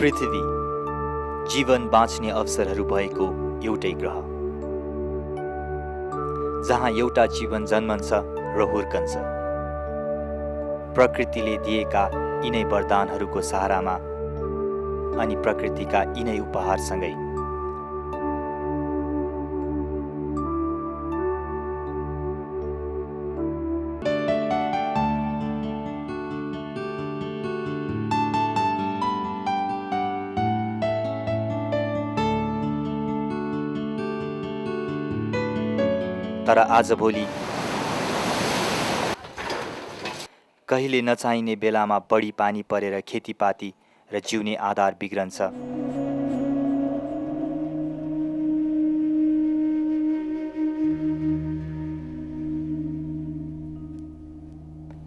पृथ्वी जीवन बाँच्ने अवसरहरू भएको एउटै ग्रह, जहाँ एउटा जीवन जन्मन्छ र हुर्कन्छ। प्रकृतिले दिएका यिनै वरदानहरूको सहारामा अनि प्रकृतिका यिनै उपहारसँगै तर आजभोलि कहिले नचाहिने बेलामा बढी पानी परेर खेतीपाती र जिउने आधार बिग्रन्छ।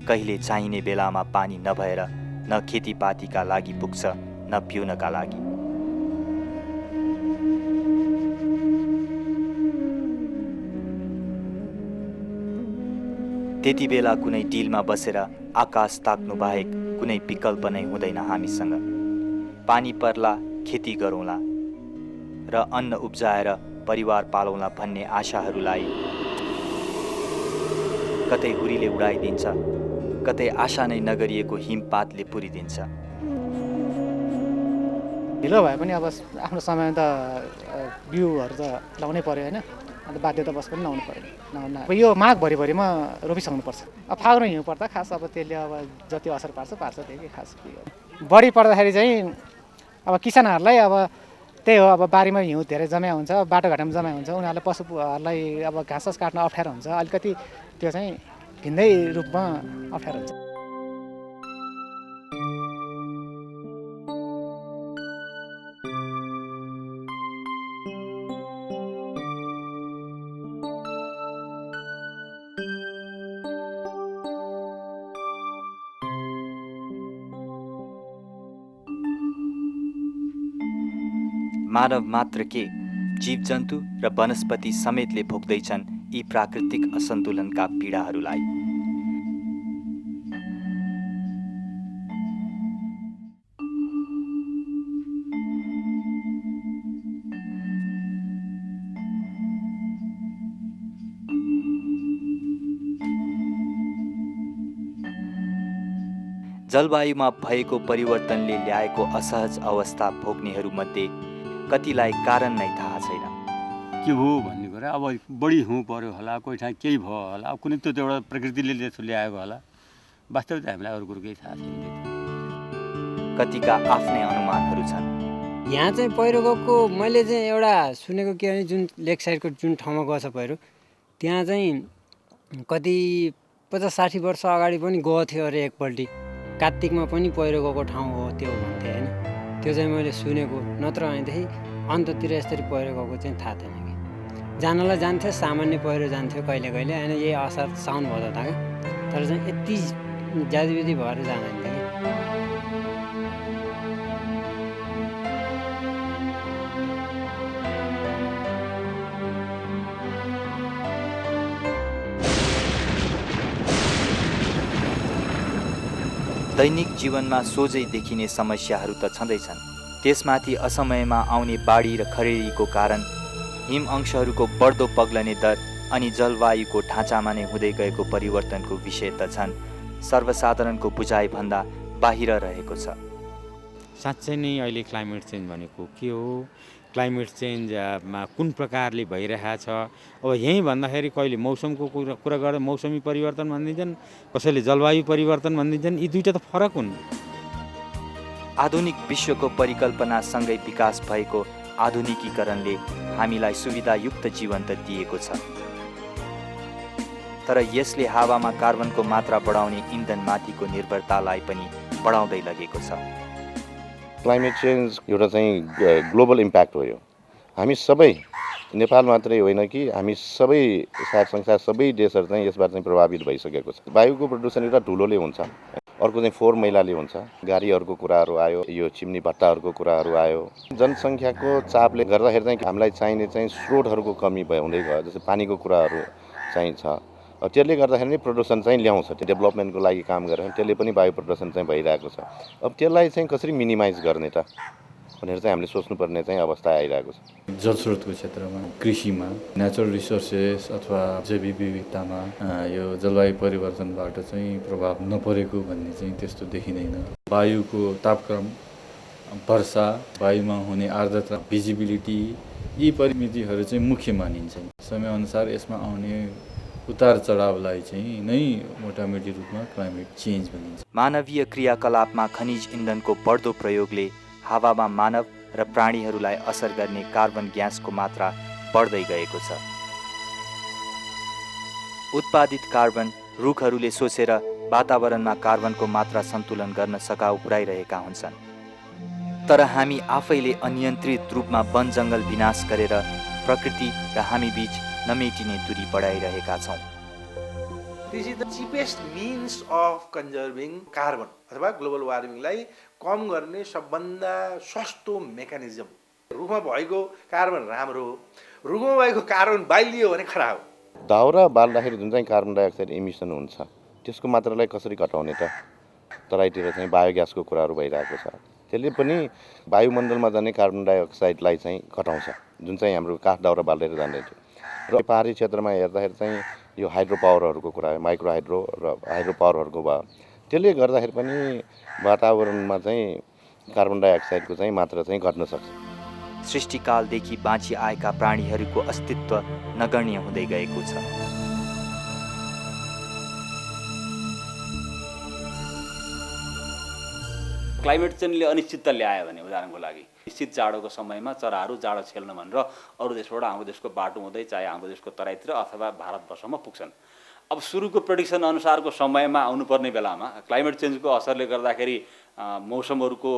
कहिले चाहिने बेलामा पानी नभएर न खेतीपातीका लागि पुग्छ न पिउनका लागि। त्यति बेला कुनै डिलमा बसेर आकाश ताक्नु बाहेक कुनै विकल्प नै हुँदैन हामीसँग। पानी पर्ला खेती गरौँला र अन्न उब्जाएर परिवार पालौँला भन्ने आशाहरूलाई कतै हुरीले उडाइदिन्छ, कतै आशा नै नगरिएको हिमपातले पुरिदिन्छ। ढिलो भए पनि अब आफ्नो समयमा त बिउहरू त लाउनै पर्यो होइन, अन्त बाध्यतावश पनि लाउनु पर्यो। अब यो माघ भरिभरिमा रोपिसक्नुपर्छ। अब फागुन हिउँ पर्दा खास अब त्यसले अब जति असर पार्छ त्यही कि खास के हो। बढी पर्दाखेरि चाहिँ अब किसानहरूलाई अब त्यही हो, अब बारीमा हिउँ धेरै जम्या हुन्छ, बाटोघाटोमा जम्या हुन्छ, उनीहरूलाई पशुहरूलाई अब घाँस काट्न अप्ठ्यारो हुन्छ। अलिकति त्यो चाहिँ भिन्दै रूपमा अप्ठ्यारो हुन्छ। मानव मात्र के, जीवजन्तु र वनस्पति समेतले भोग्दैछन् यी प्राकृतिक असन्तुलनका पीडाहरूलाई। जलवायुमा भएको परिवर्तनले ल्याएको असहज अवस्था भोग्नेहरूमध्ये कतिलाई कारण नै थाहा छैन। के हो भन्ने कुरा, अब बढी हिउँ पर्यो होला, कोही ठाउँ केही भयो होला, अब कुनै त एउटा प्रकृतिले त्यसो ल्याएको होला। वास्तविक हामीलाई अरू कुरो केही थाहा छैन। कतिका आफ्नै अनुमानहरू छन्। यहाँ चाहिँ पहिरो गएको मैले चाहिँ एउटा सुनेको के भने जुन लेक साइडको जुन ठाउँमा गएछ पहिरो, त्यहाँ चाहिँ कति 50-60 वर्ष अगाडि पनि गएको थियो अरे एकपल्टि। कार्तिकमा पनि पहिरो गएको ठाउँ हो त्यो भन्थे होइन। त्यो चाहिँ मैले सुनेको, नत्र भनेदेखि अन्ततिर यसरी पहिरो गएको चाहिँ थाहा थिएन कि। जानलाई जान्थ्यो, सामान्य पहिरो जान्थ्यो कहिले कहिले होइन, यही असार साउन भयो त तर चाहिँ यति ज्यादविधि भएर जाँदैन थियो कि। दैनिक जीवनमा सोझै देखिने समस्याहरू त छँदैछन्। त्यसमाथि असमयमा आउने बाढी र खडेरीको कारण, हिम अंशहरूको बढ्दो पग्लने दर अनि जलवायुको ढाँचामा नै हुँदै गएको परिवर्तनको विषय त छन् सर्वसाधारणको बुझाइभन्दा बाहिर रहेको छ। साँच्चै नै अहिले क्लाइमेट चेन्ज भनेको के हो, क्लाइमेट चेन्जमा कुन प्रकारले भइरहेछ। अब यहीँ भन्दाखेरि कहिले मौसमको कुरा गर्दा मौसमी परिवर्तन भनिदिन्छन्, कसैले जलवायु परिवर्तन भनिदिन्छन्। यी दुईटा त फरक हुन्। आधुनिक विश्वको परिकल्पनासँगै विकास भएको आधुनिकीकरणले हामीलाई सुविधायुक्त जीवन त दिएको छ, तर यसले हावामा कार्बनको मात्रा बढाउने इन्धनमाथिको निर्भरतालाई पनि बढाउँदै लगेको छ। क्लाइमेट चेन्ज एउटा चाहिँ ग्लोबल इम्प्याक्ट हो यो। हामी सबै, नेपाल मात्रै होइन कि हामी सबै सायद संसार सबै देशहरू चाहिँ यसबाट चाहिँ प्रभावित भइसकेको छ। वायुको प्रदूषण एउटा धुलोले हुन्छ, अर्को चाहिँ फोहोर मैलाले हुन्छ, गाडीहरूको कुराहरू आयो, यो चिम्नी भट्टाहरूको कुराहरू आयो। जनसङ्ख्याको चापले गर्दाखेरि चाहिँ हामीलाई चाहिने चाहिँ स्रोतहरूको कमी हुँदै गयो, जस्तै पानीको कुराहरू चाहिँ छ। त्यसले गर्दाखेरि नै प्रदूषण चाहिँ ल्याउँछ। त्यो डेभलपमेन्टको लागि काम गरेर त्यसले पनि वायु प्रदूषण चाहिँ भइरहेको छ। अब त्यसलाई चाहिँ कसरी मिनिमाइज गर्ने त? भनेर चाहिँ हामीले सोच्नुपर्ने चाहिँ अवस्था आइरहेको छ। जलस्रोतको क्षेत्रमा, कृषिमा, नेचुरल रिसोर्सेस अथवा जैविक विविधतामा यो जलवायु परिवर्तनबाट चाहिँ प्रभाव नपरेको भन्ने चाहिँ त्यस्तो देखिँदैन। वायुको तापक्रम, वर्षा, वायुमा हुने आर्द्रता, भिजिबिलिटी, यी परिमितिहरू चाहिँ मुख्य मानिन्छन्। समयअनुसार यसमा आउने उतार चढावलाई चाहिँ नै मोटामोटी रूपमा क्लाइमेट चेन्ज भनिन्छ। मानवीय क्रियाकलापमा खनिज इन्धनको बढ्दो प्रयोगले हावामा मानव र प्राणीहरूलाई असर गर्ने कार्बन ग्यासको मात्रा बढ्दै गएको छ। उत्पादित कार्बन रुखहरूले सोचेर वातावरणमा कार्बनको मात्रा सन्तुलन गर्न सघाउ पुर्याइरहेका हुन्छन्। तर हामी आफैले अनियन्त्रित रूपमा वन जङ्गल विनाश गरेर प्रकृति र हामी बीच नमेटिने दूरी बढाइरहेका छौँ। This is the cheapest means of conserving carbon अथवा ग्लोबल वार्मिङलाई कम गर्ने सबभन्दा सस्तो मेकानिजम। रुखमा भएको कार्बन राम्रो हो, रुखमा भएको कार्बन बालियो भने खराब। दाउरा बाल्दाखेरि जुन चाहिँ कार्बन डाइअक्साइड इमिसन हुन्छ त्यसको मात्रालाई कसरी घटाउने त? तराईतिर चाहिँ बायोग्यासको कुराहरू भइरहेको छ। त्यसले पनि वायुमण्डलमा जाने कार्बन डाइअक्साइडलाई चाहिँ घटाउँछ, जुन चाहिँ हाम्रो काठ दाउरा बालेर जाने थियो। र पहाडी क्षेत्रमा हेर्दाखेरि चाहिँ यो हाइड्रो पावरहरूको कुरा, माइक्रो हाइड्रो र हाइड्रो पावरहरूको भयो, त्यसले गर्दाखेरि पनि वातावरणमा चाहिँ कार्बन डाइअक्साइडको चाहिँ मात्रा चाहिँ घट्न सक्छ। सृष्टिकालदेखि बाँची आएका प्राणीहरूको अस्तित्व नगण्य हुँदै गएको छ। क्लाइमेट चेन्जले अनिश्चितता ल्यायो भने उदाहरणको लागि निश्चित जाडोको समयमा चराहरू जाडो खेल्न भनेर अरू देशबाट हाम्रो देशको बाटो हुँदै चाहे हाम्रो देशको तराईतिर अथवा भारतवर्षमा पुग्छन्। अब सुरुको प्रेडिक्सन अनुसारको समयमा आउनुपर्ने बेलामा क्लाइमेट चेन्जको असरले गर्दाखेरि मौसमहरूको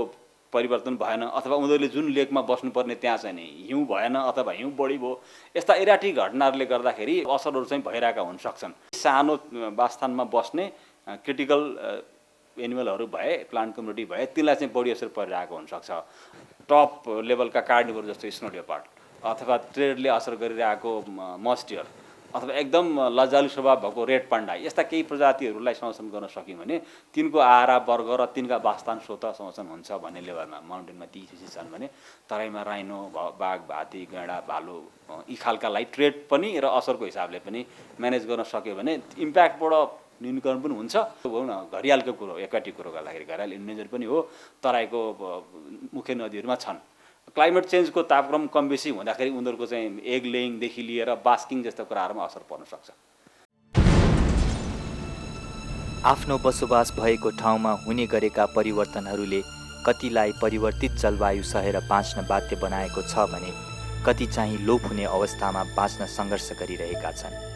परिवर्तन भएन अथवा उनीहरूले जुन लेकमा बस्नुपर्ने त्यहाँ चाहिँ नि हिउँ भएन अथवा हिउँ बढी भयो, यस्ता एराटिक घटनाहरूले गर्दाखेरि असरहरू चाहिँ भइरहेका हुन सक्छन्। सानो वासस्थानमा बस्ने क्रिटिकल एनिमलहरू भए, प्लान्ट कम्युनिटी भए, तिनलाई चाहिँ बढी असर परिरहेको हुनसक्छ। टप लेभलका कार्निभोर जस्तो स्नो लेपर्ड अथवा ट्रेडले असर गरिरहेको मस्टियर अथवा एकदम लजालु स्वभाव भएको रेड पान्डा, यस्ता केही प्रजातिहरूलाई संरक्षण गर्न सक्यौँ भने तिनको आहारा वर्ग र तिनका वासस्थान स्वतः संरक्षण हुन्छ भन्ने लेभलमा माउन्टेनमा ती स्पिसिस छन् भने तराईमा राइनो, बाघ, हात्ती, गैँडा, भालु यी खालकालाई ट्रेड पनि र असरको हिसाबले पनि म्यानेज गर्न सक्यो भने इम्प्याक्टबाट न्यूनीकरण पनि हुन्छ। हो न, घरियालको कुरो, एक्वाटिक कुरो गर्दाखेरि घरियाल इन्डेन्जर पनि हो, तराईको मुख्य नदीहरूमा छन्। क्लाइमेट चेन्जको तापक्रम कम बेसी हुँदाखेरि उनीहरूको चाहिँ एग लेइङदेखि लिएर बास्किङ जस्ता कुराहरूमा असर पर्न सक्छ। आफ्नो बसोबास भएको ठाउँमा हुने गरेका परिवर्तनहरूले कतिलाई परिवर्तित जलवायु सहेर बाँच्न बाध्य बनाएको छ भने कति चाहिँ लोप हुने अवस्थामा बाँच्न सङ्घर्ष गरिरहेका छन्।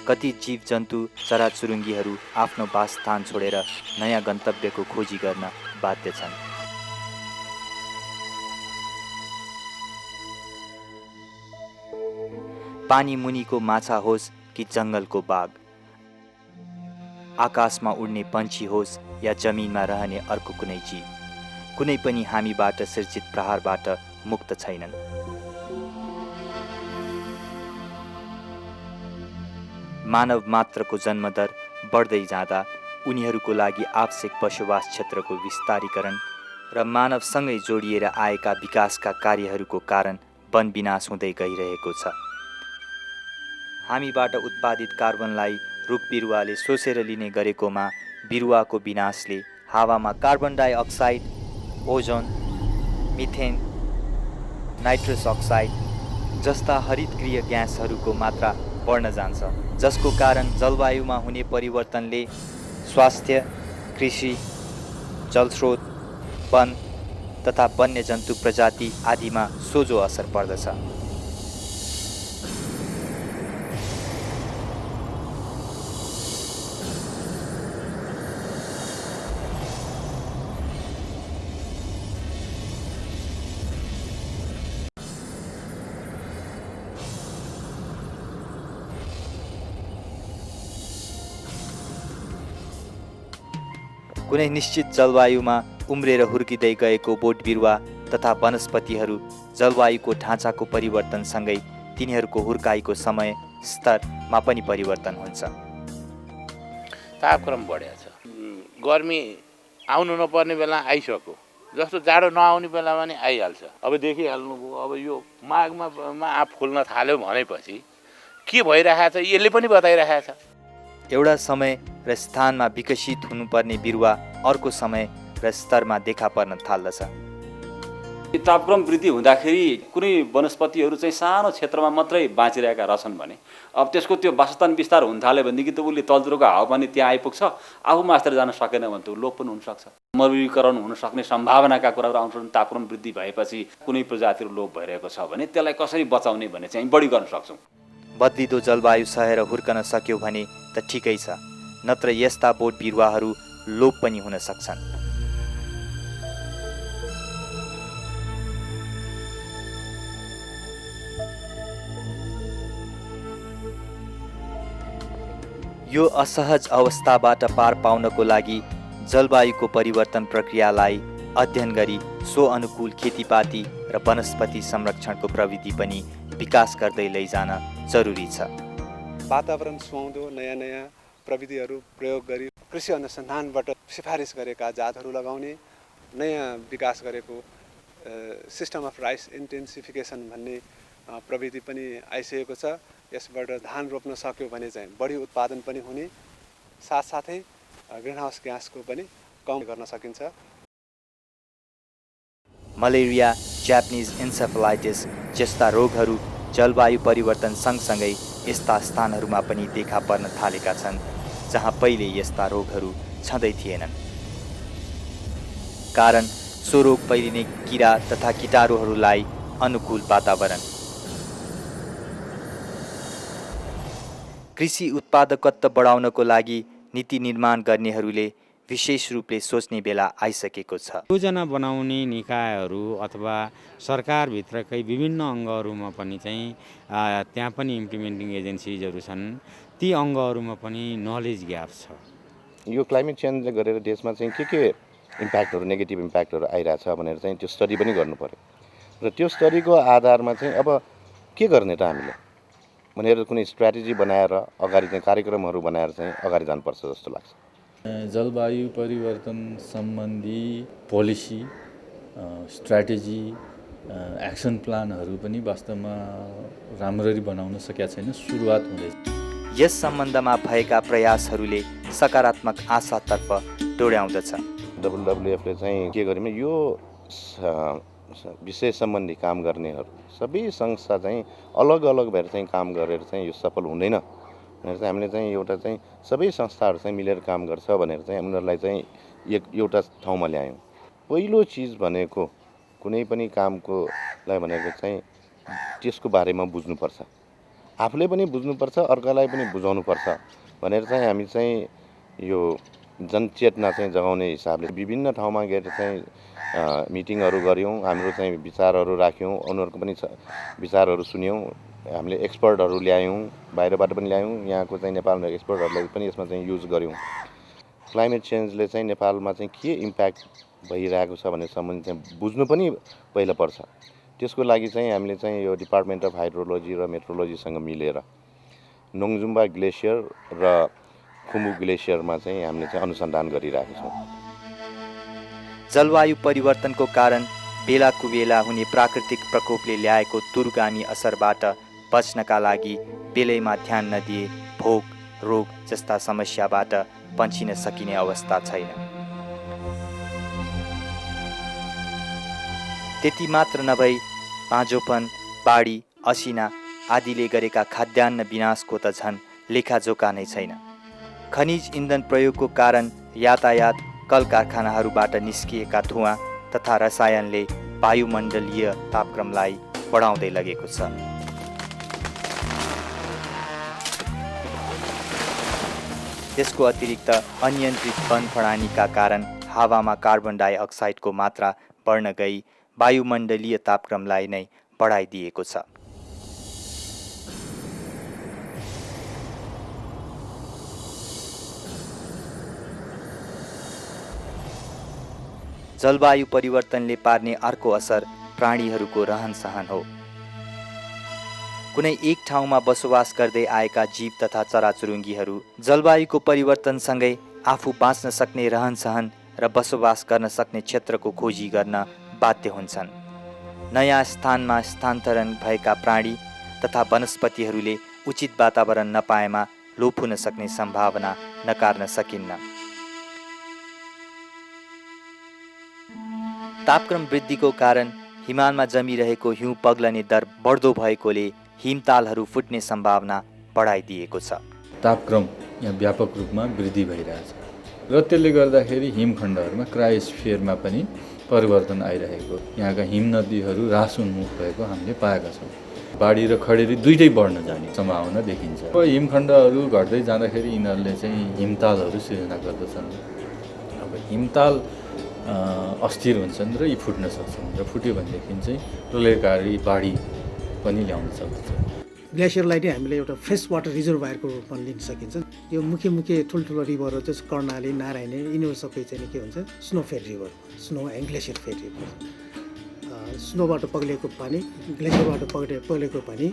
कति जीवजन्तु, चराचुरुङ्गीहरू आफ्नो वासस्थान छोडेर नयाँ गन्तव्यको खोजी गर्न बाध्य छन्। पानी मुनिको माछा होस् कि जङ्गलको बाघ, आकाशमा उड्ने पन्छी होस् या जमिनमा रहने अर्को कुनै जीव, कुनै पनि हामीबाट सिर्जित प्रहारबाट मुक्त छैनन्। मानव मात्रको जन्मदर बढ्दै जाँदा उनीहरूको लागि आवश्यक बसोबास क्षेत्रको विस्तारीकरण र मानवसँगै जोडिएर आएका विकासका कार्यहरूको कारण वन विनाश हुँदै गइरहेको छ। हामीबाट उत्पादित कार्बनलाई रुख बिरुवाले सोसेर लिने गरेकोमा बिरुवाको विनाशले हावामा carbon dioxide, ozone, methane, nitrous oxide जस्ता हरितगृह ग्यासहरूको मात्रा बढ्न जान्छ, जसको कारण जलवायुमा हुने परिवर्तनले स्वास्थ्य, कृषि, जलस्रोत, वन तथा वन्यजन्तु प्रजाति आदिमा सोझो असर पर्दछ। कुनै निश्चित जलवायुमा उम्रेर हुर्किँदै गएको बोट बिरुवा तथा वनस्पतिहरू जलवायुको ढाँचाको परिवर्तनसँगै तिनीहरूको हुर्काइको समय स्तरमा पनि परिवर्तन हुन्छ। तापक्रम बढेको छ, गर्मी आउनु नपर्ने बेला आइसक्यो, जस्तो जाडो नआउने बेलामा नि आइहाल्छ। अब देखिहाल्नुभयो, अब यो माघमा आँप फुल्न थाल्यो भनेपछि के भइरहेको छ यसले पनि बताइरहेको छ। एउटा समय र स्थानमा विकसित हुनुपर्ने बिरुवा अर्को समय र स्तरमा देखा पर्न थाल्दछ। तापक्रम वृद्धि हुँदाखेरि कुनै वनस्पतिहरू चाहिँ सानो क्षेत्रमा मात्रै बाँचिरहेका रहेछन् भने अब त्यसको त्यो वासस्थान विस्तार हुन थाल्यो भनेदेखि त उसले तलतिरको हावापानी त्यहाँ आइपुग्छ, आफू मास्टर जान सकेन भने त लोप पनि हुनसक्छ। मरुभूमिकरण हुन सक्ने सम्भावनाका कुराहरू आउँछन्। तापक्रम वृद्धि भएपछि कुनै प्रजातिहरू लोप भइरहेको छ भने त्यसलाई कसरी बचाउने भन्ने चाहिँ बढी गर्न सक्छौँ। बदलिदो जलवायु सहेर हुर्कन सक्यो भने त ठिकै छ, नत्र यस्ता बोट बिरुवाहरू लोप पनि हुन सक्छन्। यो असहज अवस्थाबाट पार पाउनको लागि जलवायुको परिवर्तन प्रक्रियालाई अध्ययन गरी सो अनुकूल खेतीपाती र वनस्पति संरक्षणको प्रविधि पनि विकास गर्दै लैजान जरुरी छ। वातावरण सुहाउँदो नयाँ नयाँ प्रविधिहरू प्रयोग गरी कृषि अनुसन्धानबाट सिफारिस गरेका जातहरू लगाउने, नयाँ विकास गरेको सिस्टम अफ राइस इन्टेन्सिफिकेसन भन्ने प्रविधि पनि आइसकेको छ। यसबाट धान रोप्न सक्यो भने चाहिँ बढी उत्पादन पनि हुने, साथसाथै ग्रिनहाउस ग्यासको पनि कम गर्न सकिन्छ। मलेरिया, जापानिज इन्सेफलाइटिस जस्ता रोगहरू जलवायु परिवर्तन सँगसँगै यस्ता स्थानहरूमा पनि देखा पर्न थालेका छन् जहाँ पहिले यस्ता रोगहरू छँदै थिएनन्। कारण सो रोग फैलिने किरा तथा कीटाणुहरूलाई अनुकूल वातावरण। कृषि उत्पादकत्व बढाउनको लागि नीति निर्माण गर्नेहरूले विशेष रूपले सोच्ने बेला आइसकेको छ। योजना बनाउने निकायहरू अथवा सरकारभित्रकै विभिन्न अङ्गहरूमा पनि चाहिँ त्यहाँ पनि इम्प्लिमेन्टिङ एजेन्सिजहरू छन्, ती अङ्गहरूमा पनि नलेज ग्याप छ। यो क्लाइमेट चेन्जले गरेर देशमा चाहिँ के इम्प्याक्टहरू, नेगेटिभ इम्प्याक्टहरू आइरहेछ भनेर चाहिँ त्यो स्टडी पनि गर्नु पर्यो र त्यो स्टडीको आधारमा चाहिँ अब के गर्ने त हामीले भनेर कुनै स्ट्र्याटेजी बनाएर अगाडि चाहिँ कार्यक्रमहरू बनाएर चाहिँ अगाडि जानुपर्छ जस्तो लाग्छ। जलवायु परिवर्तन सम्बन्धी पोलिसी, स्ट्र्याटेजी, एक्सन प्लानहरू पनि वास्तवमा राम्ररी बनाउन सकेका छैन, सुरुवात हुँदैछ। यस सम्बन्धमा भएका प्रयासहरूले सकारात्मक आशातर्फ डोर्याउँदछ। WWFले चाहिँ के गर्यो भने यो विषय सम्बन्धी काम गर्नेहरू सबै संस्था चाहिँ अलग अलग भएर चाहिँ काम गरेर चाहिँ यो सफल हुँदैन भनेर चाहिँ हामीले चाहिँ एउटा चाहिँ सबै संस्थाहरू चाहिँ मिलेर काम गर्छ भनेर चाहिँ उनीहरूलाई चाहिँ एउटा ठाउँमा ल्यायौँ। पहिलो चिज भनेको कुनै पनि कामकोलाई भनेको चाहिँ त्यसको बारेमा बुझ्नुपर्छ, आफूले पनि बुझ्नुपर्छ, अर्कालाई पनि बुझाउनुपर्छ भनेर चाहिँ हामी चाहिँ यो जनचेतना चाहिँ जगाउने हिसाबले विभिन्न ठाउँमा गएर चाहिँ मिटिङहरू गऱ्यौँ, हाम्रो चाहिँ विचारहरू राख्यौँ, उनीहरूको पनि विचारहरू सुन्यौँ, हामीले एक्सपर्टहरू ल्यायौँ, बाहिरबाट पनि ल्यायौँ, यहाँको चाहिँ नेपालमा एक्सपर्टहरूलाई पनि यसमा चाहिँ युज गऱ्यौँ। क्लाइमेट चेन्जले चाहिँ नेपालमा चाहिँ के इम्प्याक्ट भइरहेको छ भन्ने सम्बन्धी चाहिँ बुझ्नु पनि पहिला पर्छ। त्यसको लागि चाहिँ हामीले चाहिँ यो डिपार्टमेन्ट अफ हाइड्रोलोजी र मेट्रोलोजीसँग मिलेर नोङजुम्बा ग्लेसियर र खुम्बु ग्लेसियरमा चाहिँ हामीले चाहिँ अनुसन्धान गरिरहेका छौँ। जलवायु परिवर्तनको कारण बेला कुबेला हुने प्राकृतिक प्रकोपले ल्याएको दूरगामी असरबाट बच्नका लागि बेलैमा ध्यान नदिए भोक, रोग जस्ता समस्याबाट बचिन सकिने अवस्था छैन। त्यति मात्र नभई बाँझोपन, बाढी, असिना आदिले गरेका खाद्यान्न विनाशको त झन् लेखाजोखा नै छैन। खनिज इन्धन प्रयोगको कारण यातायात, कल कारखानाहरूबाट निस्किएका धुवाँ तथा रसायनले वायुमण्डलीय तापक्रमलाई बढाउँदै लगेको छ। त्यसको अतिरिक्त अनियन्त्रित वन प्रणालीका कारण हावामा कार्बन डाइअक्साइडको मात्रा बढ्न गई वायुमण्डलीय तापक्रमलाई नै बढाइदिएको छ। जलवायु परिवर्तनले पार्ने अर्को असर प्राणीहरूको रहनसहन हो। कुनै एक ठाउँमा बसोबास गर्दै आएका जीव तथा चराचुरुङ्गीहरू जलवायुको परिवर्तनसँगै आफू बाँच्न सक्ने रहनसहन र बसोबास गर्न सक्ने क्षेत्रको खोजी गर्न बाध्य हुन्छन्। नयाँ स्थानमा स्थानान्तरण भएका प्राणी तथा वनस्पतिहरूले उचित वातावरण नपाएमा लोप हुन सक्ने सम्भावना नकार्न सकिन्न। तापक्रम वृद्धिको कारण हिमालमा जमिरहेको हिउँ पग्लने दर बढ्दो भएकोले हिमतालहरू फुट्ने सम्भावना बढाइदिएको छ। तापक्रम यहाँ व्यापक रूपमा वृद्धि भइरहेछ र त्यसले गर्दाखेरि हिमखण्डहरूमा क्रायोस्फियरमा पनि परिवर्तन आइरहेको, यहाँका हिम नदीहरू ह्रास उन्मुख भएको हामीले पाएका छौँ। बाढी र खडेरी दुइटै बढ्न जाने सम्भावना देखिन्छ। अब हिमखण्डहरू घट्दै जाँदाखेरि यिनीहरूले चाहिँ हिमतालहरू सिर्जना गर्दछन्। अब हिमताल अस्थिर हुन्छन् र यी फुट्न सक्छन् र फुट्यो भनेदेखि चाहिँ प्रलयकारी बाढी पनि ल्याउन सक्छ। ग्लेसियरलाई नै हामीले एउटा फ्रेस वाटर रिजर्भायरको रूपमा लिन सकिन्छ। यो मुख्य ठुल्ठुलो रिभरहरू चाहिँ कर्णाली, नारायणी, यिनीहरू सबै चाहिँ के हुन्छ snow fed river, snow and glacier fed river. स्नोबाट पग्लेको पानी, ग्लेसियरबाट पग्लेको पानी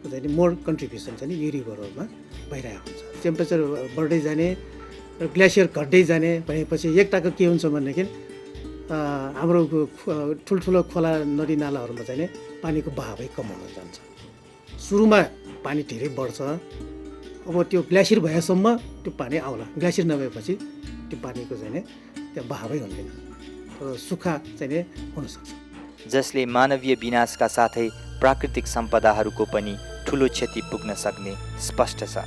चाहिँ मोर कन्ट्रिब्युसन चाहिँ यो रिभरहरूमा भइरहेको हुन्छ। टेम्परेचर बढ्दै जाने र ग्लेसियर घट्दै जाने भनेपछि एकटाको के हुन्छ भनेदेखि हाम्रो ठुल्ठुलो खोला नदी नालाहरूमा चाहिँ पानीको बहावै कम हुन जान्छ। सुरुमा पानी धेरै बढ्छ, अब त्यो ग्लेसियर भएसम्म त्यो पानी आउला, ग्लेसियर नभएपछि त्यो पानीको चाहिँ त्यहाँ बहावै हुँदैन र सुक्खा चाहिँ हुनसक्छ, जसले मानवीय विनाशका साथै प्राकृतिक सम्पदाहरूको पनि ठुलो क्षति पुग्न सक्ने स्पष्ट छ।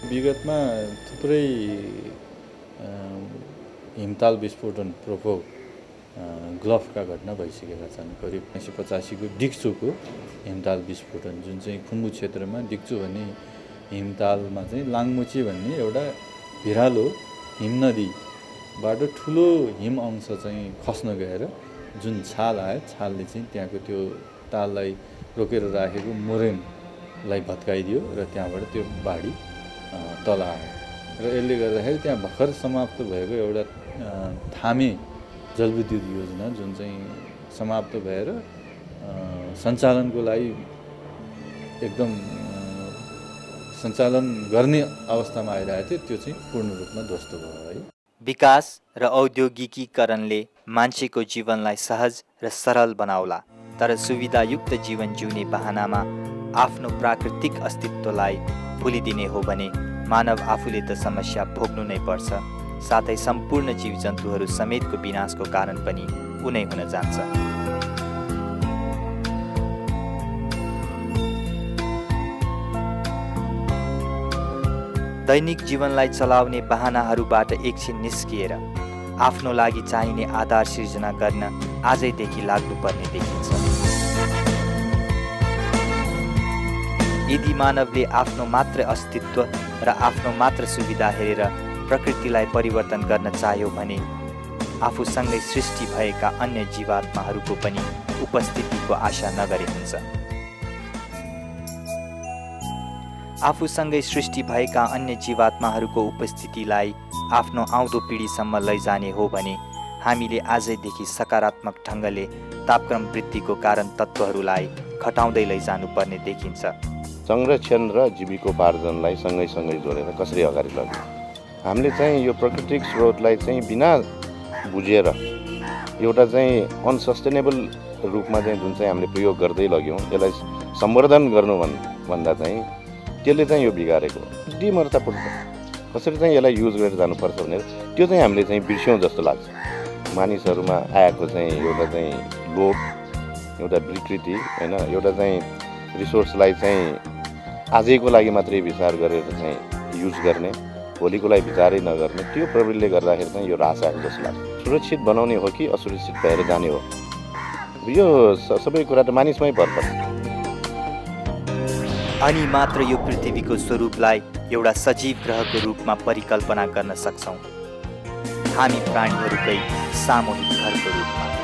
विगतमा थुप्रै हिमताल विस्फोटन प्रकोप ग्लफका घटना भइसकेका छन्। करिब 1985को डिक्चुको हिमताल विस्फोटन, जुन चाहिँ खुम्बु क्षेत्रमा डिक्चु भन्ने हिमतालमा चाहिँ लाङमुची भन्ने एउटा भिरालो हिमनदीबाट ठुलो हिम अंश चाहिँ खस्न गएर जुन छाल आयो, छालले चाहिँ त्यहाँको त्यो ताललाई रोकेर राखेको मोरेमलाई भत्काइदियो र त्यहाँबाट त्यो बाढी तल आयो र यसले गर्दाखेरि त्यहाँ भर्खर समाप्त भएको एउटा थामे जलविद्युत योजना जुन चाहिँ समाप्त भएर सञ्चालनको लागि एकदम सञ्चालन गर्ने अवस्थामा आइरहेको थियो, त्यो चाहिँ पूर्ण रूपमा ध्वस्त भयो है। विकास र औद्योगिकीकरणले मान्छेको जीवनलाई सहज र सरल बनाउला, तर सुविधायुक्त जीवन जिउने बहानामा आफ्नो प्राकृतिक अस्तित्वलाई भुलिदिने हो भने मानव आफूले त समस्या भोग्नु नै पर्छ, साथै सम्पूर्ण जीवजन्तुहरू समेतको विनाशको कारण पनि उनै हुन जान्छ। दैनिक जीवनलाई चलाउने बहानाहरूबाट एकछिन निस्किएर आफ्नो लागि चाहिने आधार सिर्जना गर्न आजैदेखि लाग्नुपर्ने देखिन्छ। यदि मानवले आफ्नो मात्र अस्तित्व र आफ्नो मात्र सुविधा हेरेर प्रकृतिलाई परिवर्तन गर्न चाह्यो भने आफूसँगै सृष्टि भएका अन्य जीवात्माहरूको पनि उपस्थितिको आशा नगरे हुन्छ। आफूसँगै सृष्टि भएका अन्य जीवात्माहरूको उपस्थितिलाई आफ्नो आउँदो पिँढीसम्म लैजाने हो भने हामीले आजैदेखि सकारात्मक ढङ्गले तापक्रम वृद्धिको कारण तत्त्वहरूलाई घटाउँदै लैजानुपर्ने देखिन्छ। संरक्षण र जीविकोपार्जनलाई सँगै जोडेर कसरी अगाडि लग्ने, हामीले चाहिँ यो प्राकृतिक स्रोतलाई चाहिँ बिना बुझेर एउटा चाहिँ अनसस्टेनेबल रूपमा चाहिँ जुन चाहिँ हामीले प्रयोग गर्दै लग्यौँ, यसलाई सम्वर्धन गर्नु भन्दा चाहिँ त्यसले चाहिँ यो बिगारेको डिमर्तापूर्ण कसरी चाहिँ यसलाई युज गरेर जानुपर्छ भनेर त्यो चाहिँ हामीले चाहिँ बिर्स्यौँ जस्तो लाग्छ। मानिसहरूमा आएको चाहिँ एउटा चाहिँ लोभ, एउटा विकृति होइन, एउटा चाहिँ रिसोर्सलाई चाहिँ आजैको लागि मात्रै विचार गरेर चाहिँ युज गर्ने, भोलिको लागि विचारै नगर्ने, त्यो प्रवृत्तिले गर्दाखेरि चाहिँ यो ह्रास आएको जस्तो लाग्छ। सुरक्षित बनाउने हो कि असुरक्षित भएर जाने हो, यो सबै कुरा त मानिसमै भर पर्छ। अनि मात्र यो पृथ्वीको स्वरूपलाई एउटा सजीव ग्रहको रूपमा परिकल्पना गर्न सक्छौँ, हामी प्राणीहरूकै सामूहिक घरको रूपमा।